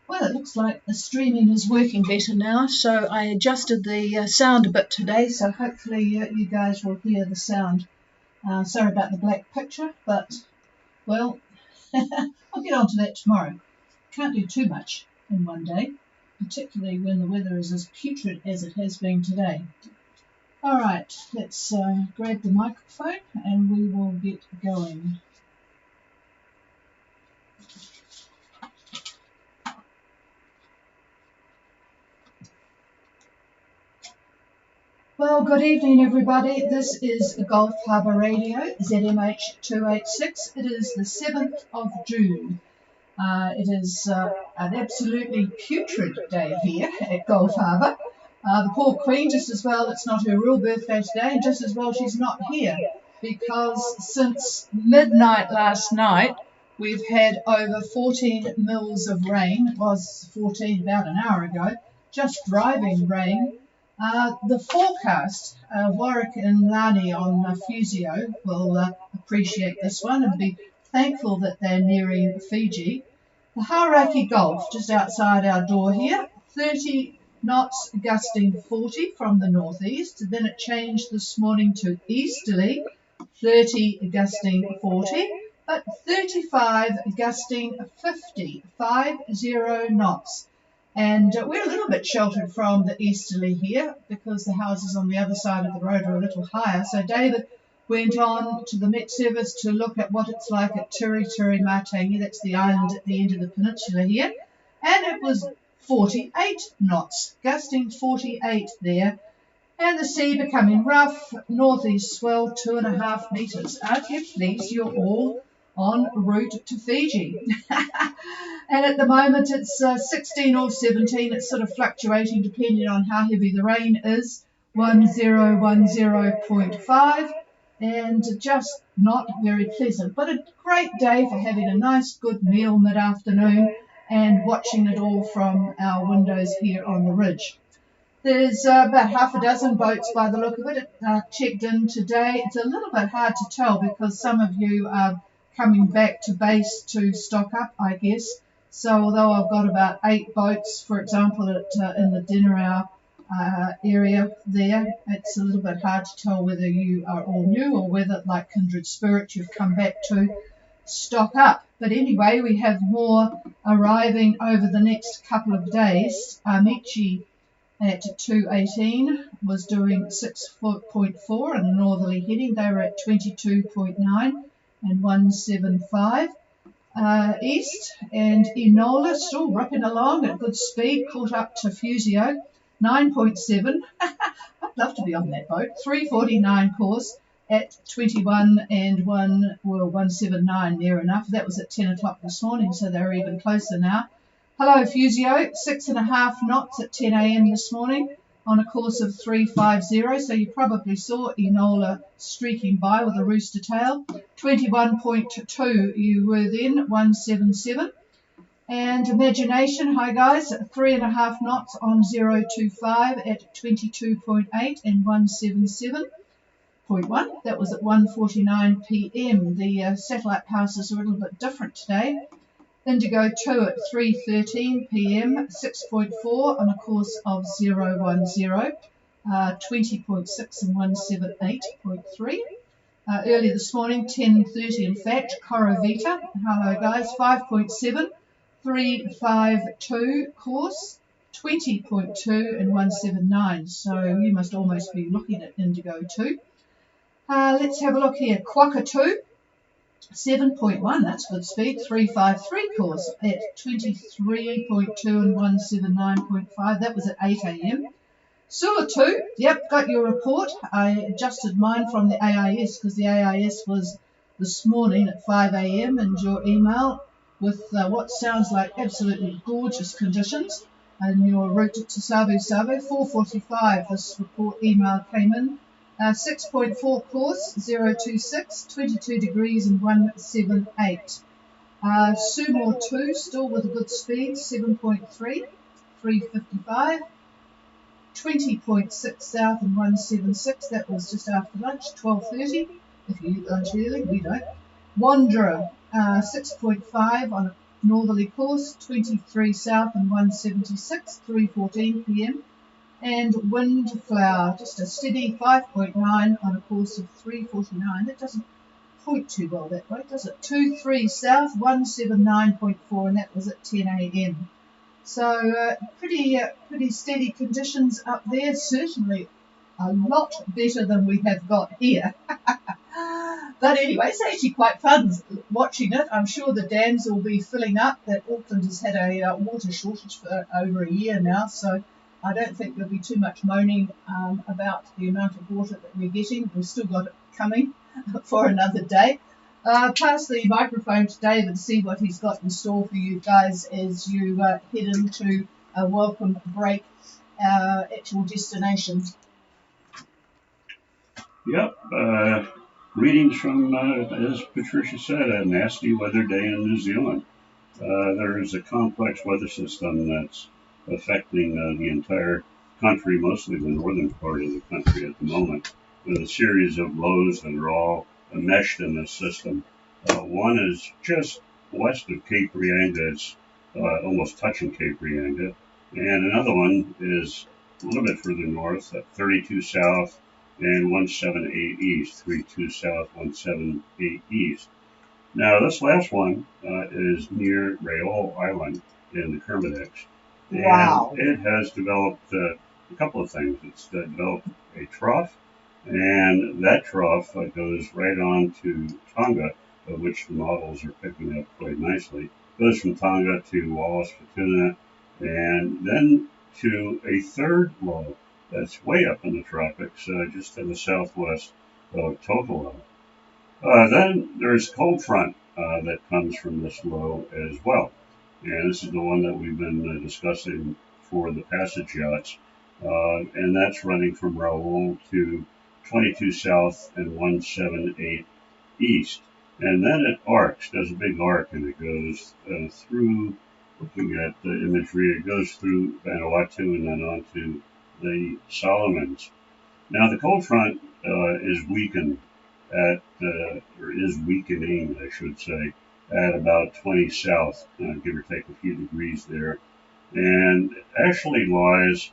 Well, it looks like the streaming is working better now, so I adjusted the sound a bit today, so hopefully you guys will hear the sound. Sorry about the black picture, but, well, I'll get on to that tomorrow. Can't do too much in one day, particularly when the weather is as putrid as it has been today. All right, let's grab the microphone and we will get going. Well, good evening, everybody. This is Gulf Harbour Radio, ZMH286. It is the 7th of June. It is an absolutely putrid day here at Gulf Harbour. The poor Queen, just as well, it's not her real birthday today, and just as well she's not here, because since midnight last night, we've had over 14 mils of rain. It was 14 about an hour ago, just driving rain. The forecast, Warwick and Lani on Fusio will appreciate this one and be thankful that they're nearing Fiji. The Hauraki Gulf, just outside our door here, 30 knots gusting 40 from the northeast. Then it changed this morning to easterly, 30 gusting 40, but 35 gusting 50, 50 knots. And we're a little bit sheltered from the easterly here because the houses on the other side of the road are a little higher. So David went on to the Met Service to look at what it's like at Turi Matangi, that's the island at the end of the peninsula here, and it was 48 knots, gusting 48 there, and the sea becoming rough, northeast swell 2.5 metres. Aren't you pleased you're all en route to Fiji? And at the moment it's 16 or 17, it's sort of fluctuating depending on how heavy the rain is, 1010.5, and just not very pleasant, but a great day for having a nice good meal mid-afternoon and watching it all from our windows here on the ridge. There's about half a dozen boats by the look of it checked in today. It's a little bit hard to tell because some of you are coming back to base to stock up, I guess. So although I've got about 8 boats, for example, in the dinner hour area there, it's a little bit hard to tell whether you are all new or whether, like Kindred Spirit, you've come back to stock up. But anyway, we have more arriving over the next couple of days. Amici at 218 was doing 6.4 and northerly heading. They were at 22.9 and 175. East, and Enola still ripping along at good speed, caught up to Fusio, 9.7. I'd love to be on that boat. 349 course at 21 and 179, near enough. That was at 10 o'clock this morning, so they're even closer now. Hello Fusio, 6.5 knots at 10 a.m. this morning on a course of 350, so you probably saw Enola streaking by with a rooster tail. 21.2 you were then, 177. And Imagination, hi guys, 3.5 knots on 025 at 22.8 and 177.1. That was at 1:49 p.m. The satellite passes are a little bit different today. Indigo 2 at 3:13 p.m, 6.4 on a course of 010, 20.6 and 178.3. Early this morning, 10:30 in fact, Coravita, hello guys, 5.7, 352 course, 20.2 and 179. So you must almost be looking at Indigo 2. Let's have a look here, Quokka 2. 7.1, that's good speed, 353 course at 23.2 and 179.5, that was at 8 a.m. Sewer 2, yep, got your report. I adjusted mine from the AIS because the AIS was this morning at 5 a.m. and your email with what sounds like absolutely gorgeous conditions and your route to Savu Savu, 4:45 this report email came in. 6.4 course, 026, 22 degrees and 178. Sumo 2, still with a good speed, 7.3, 355. 20.6 south and 176. That was just after lunch, 12:30. If you eat lunch early, we don't. Wanderer, 6.5 on a northerly course, 23 south and 176, 3:14 p.m. And Windflower, just a steady 5.9 on a course of 3:49. That doesn't point too well that way, does it? 23 south, 179.4, and that was at 10 a.m. So pretty steady conditions up there. Certainly a lot better than we have got here. But anyway, it's actually quite fun watching it. I'm sure the dams will be filling up. That Auckland has had a water shortage for over a year now, so I don't think there'll be too much moaning about the amount of water that we're getting. We've still got it coming for another day. Pass the microphone to Dave and see what he's got in store for you guys as you head into a welcome break at your destination. Yep. Greetings from, as Patricia said, a nasty weather day in New Zealand. There is a complex weather system that's affecting the entire country, mostly the northern part of the country at the moment, with a series of lows that are all enmeshed in this system. One is just west of Cape Reinga, it's almost touching Cape Reinga, and another one is a little bit further north at 32 south and 178 east, 32 south, 178 east. Now, this last one is near Raoul Island in the Kermadec. Wow. And it has developed a couple of things. It's developed a trough, and that trough goes right on to Tonga, which the models are picking up quite nicely. Goes from Tonga to Wallis Futuna, and then to a third low that's way up in the tropics, just to the southwest of Tokolo. Then there's a cold front that comes from this low as well. And this is the one that we've been discussing for the passage yachts. And that's running from Raoul to 22 south and 178 east. And then it arcs, does a big arc, and it goes through, looking at the imagery, it goes through Vanuatu and then on to the Solomons. Now the cold front is weakened at, or is weakening, I should say, at about 20 south, give or take a few degrees there, and actually lies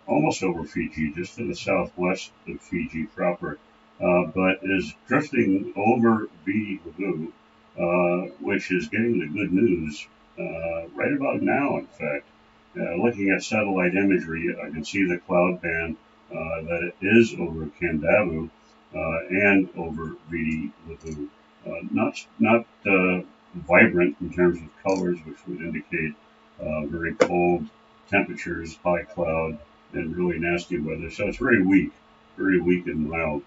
almost over Fiji, just to the southwest of Fiji proper, but is drifting over Viti Levu, which is getting the good news right about now, in fact. Looking at satellite imagery, I can see the cloud band that it is over Kandavu and over Viti Levu. Not vibrant in terms of colors, which would indicate very cold temperatures, high cloud, and really nasty weather. So it's very weak and mild.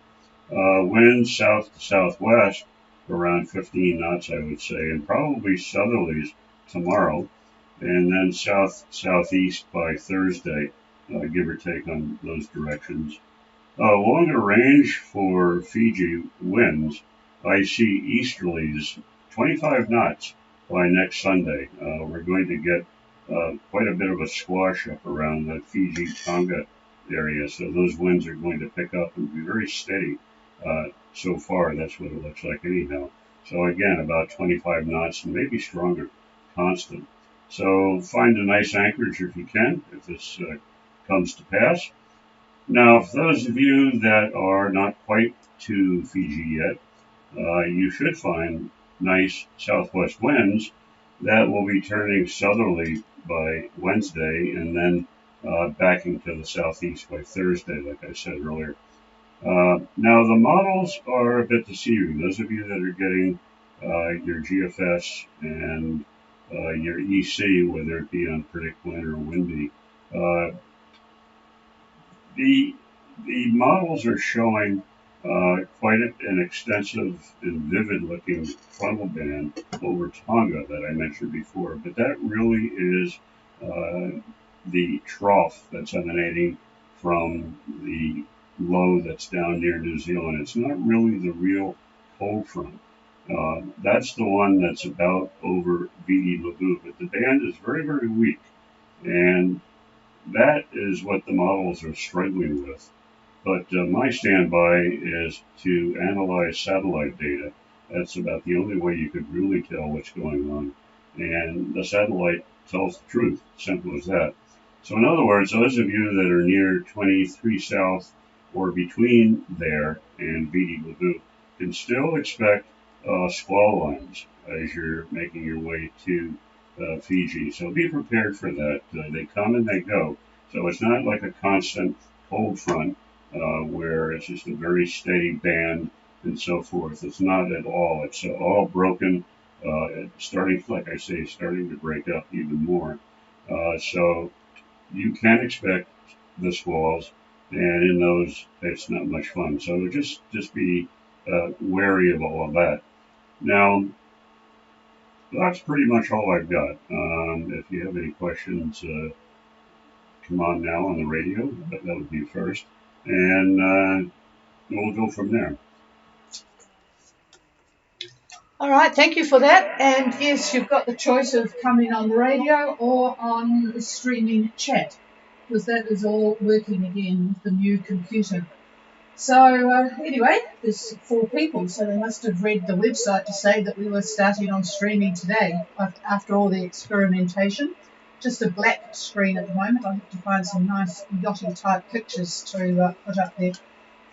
Wind south to southwest around 15 knots, I would say, and probably southerlies tomorrow, and then southeast by Thursday, give or take on those directions. Longer range for Fiji winds, I see easterlies 25 knots by next Sunday. We're going to get quite a bit of a squash up around the Fiji-Tonga area, so those winds are going to pick up and be very steady. So far, that's what it looks like anyhow. So again, about 25 knots and maybe stronger, constant. So find a nice anchorage if you can, if this comes to pass. Now, for those of you that are not quite to Fiji yet, you should find nice southwest winds that will be turning southerly by Wednesday and then backing to the southeast by Thursday, like I said earlier. Now, the models are a bit deceiving. Those of you that are getting your GFS and your EC, whether it be on Predict Wind or Windy, the models are showing quite an extensive and vivid-looking frontal band over Tonga that I mentioned before, but that really is the trough that's emanating from the low that's down near New Zealand. It's not really the real cold front. That's the one that's about over Viti Levu, but the band is very, very weak. And that is what the models are struggling with. But my standby is to analyze satellite data. That's about the only way you could really tell what's going on. And the satellite tells the truth. Simple as that. So in other words, those of you that are near 23 South or between there and Viti Levu can still expect squall lines as you're making your way to Fiji. So be prepared for that. They come and they go. So it's not like a constant cold front where it's just a very steady band and so forth. It's not at all. It's all broken, starting, like I say, starting to break up even more. So you can expect the squalls, and in those, it's not much fun. So just be wary of all of that. Now, that's pretty much all I've got. If you have any questions, come on now on the radio. That would be first. And we'll go from there. All right, thank you for that. And yes, you've got the choice of coming on the radio or on the streaming chat, because that is all working again with the new computer. So anyway, there's 4 people, so they must have read the website to say that we were starting on streaming today after all the experimentation. Just a black screen at the moment. I have to find some nice yachty type pictures to put up there.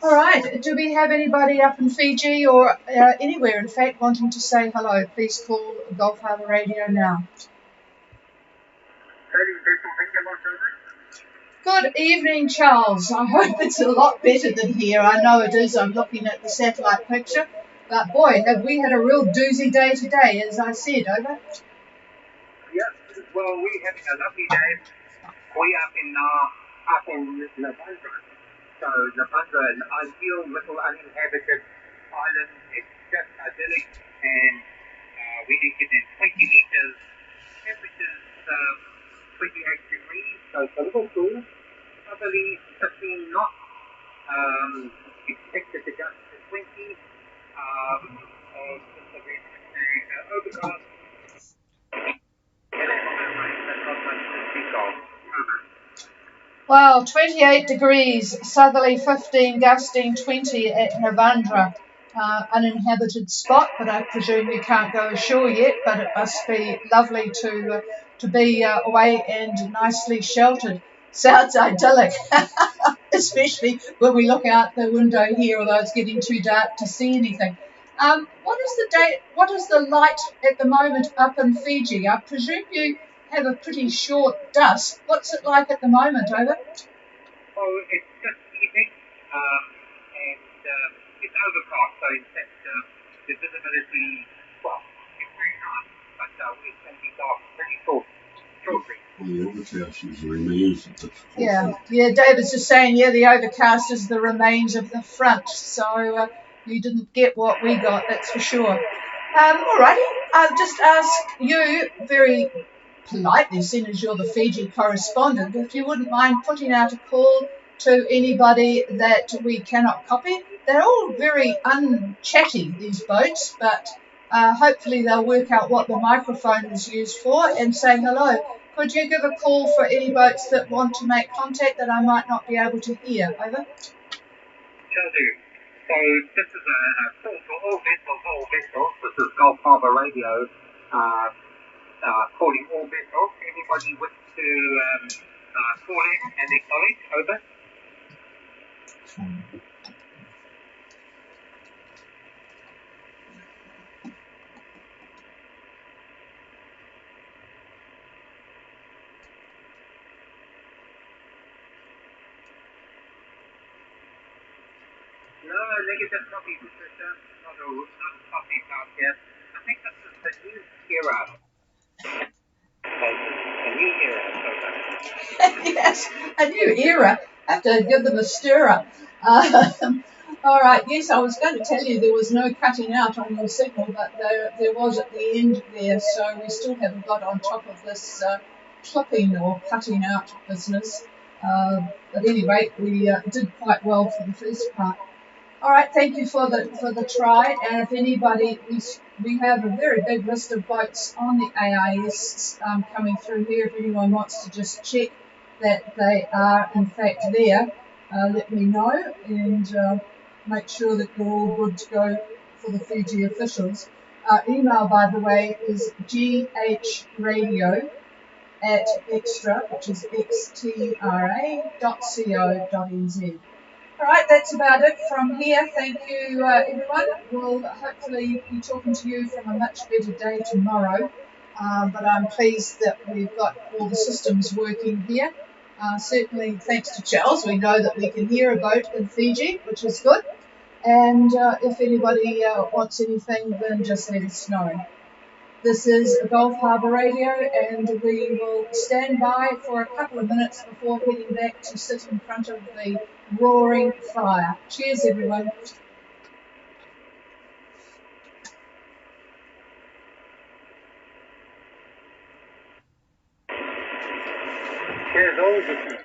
All right, do we have anybody up in Fiji or anywhere, in fact, wanting to say hello? Please call Gulf Harbour Radio now. Good evening, Charles. I hope it's a lot better than here. I know it is. I'm looking at the satellite picture. But boy, have we had a real doozy day today, as I said, over. Yes, well, we're having a lovely day. We're up in Navandra. So Navandra, an ideal little uninhabited island. It's just idyllic, and we can get in 20 meters. Temperatures 28 degrees, so it's a little cool. Probably 15 knots. Expected to gust to 20. And just a very nice day. Overcast. Wow, 28 degrees, southerly 15, gusting 20 at Navandra. Uninhabited spot, but I presume you can't go ashore yet, but it must be lovely to be away and nicely sheltered. Sounds idyllic, especially when we look out the window here, although it's getting too dark to see anything. What is the light at the moment up in Fiji? I presume you have a pretty short dusk. What's it like at the moment, over? Oh, it's just evening, and it's overcast, so in fact the visibility, well, it's very nice, but it's going to be dark pretty shortly. The overcast remains at the Yeah, David's just saying, the overcast is the remains of the front, so you didn't get what we got, that's for sure. Alrighty, I'll just ask you very politely, seeing as you're the Fiji correspondent, if you wouldn't mind putting out a call to anybody that we cannot copy. They're all very unchatty, these boats, but hopefully they'll work out what the microphone is used for and say hello. Could you give a call for any boats that want to make contact that I might not be able to hear? Over. Shall do. So this is a call for all vessels. This is Gulf Harbour Radio. Calling all vessels. Anybody wish to call in and acknowledge, over. No, negative copy, Patricia. Not a copy out here. I think this is the new era. A new era, Yes, a new era. I have to give them a stirrer. All right, yes, I was going to tell you there was no cutting out on your signal, but there was at the end there, so we still haven't got on top of this clipping or cutting out business. But anyway, we did quite well for the first part. All right, thank you for the try. And if anybody, we have a very big list of boats on the AIS coming through here. If anyone wants to just check that they are in fact there, let me know, and make sure that you're all good to go for the Fiji officials. Our email, by the way, is ghradio@extra, which is xtra.co.nz. All right, that's about it from here. Thank you, everyone. We'll hopefully be talking to you from a much better day tomorrow. But I'm pleased that we've got all the systems working here. Certainly, thanks to Charles, we know that we can hear a boat in Fiji, which is good. And if anybody wants anything, then just let us know. This is Gulf Harbour Radio, and we will stand by for a couple of minutes before heading back to sit in front of the roaring fire. Cheers, everyone. Cheers all.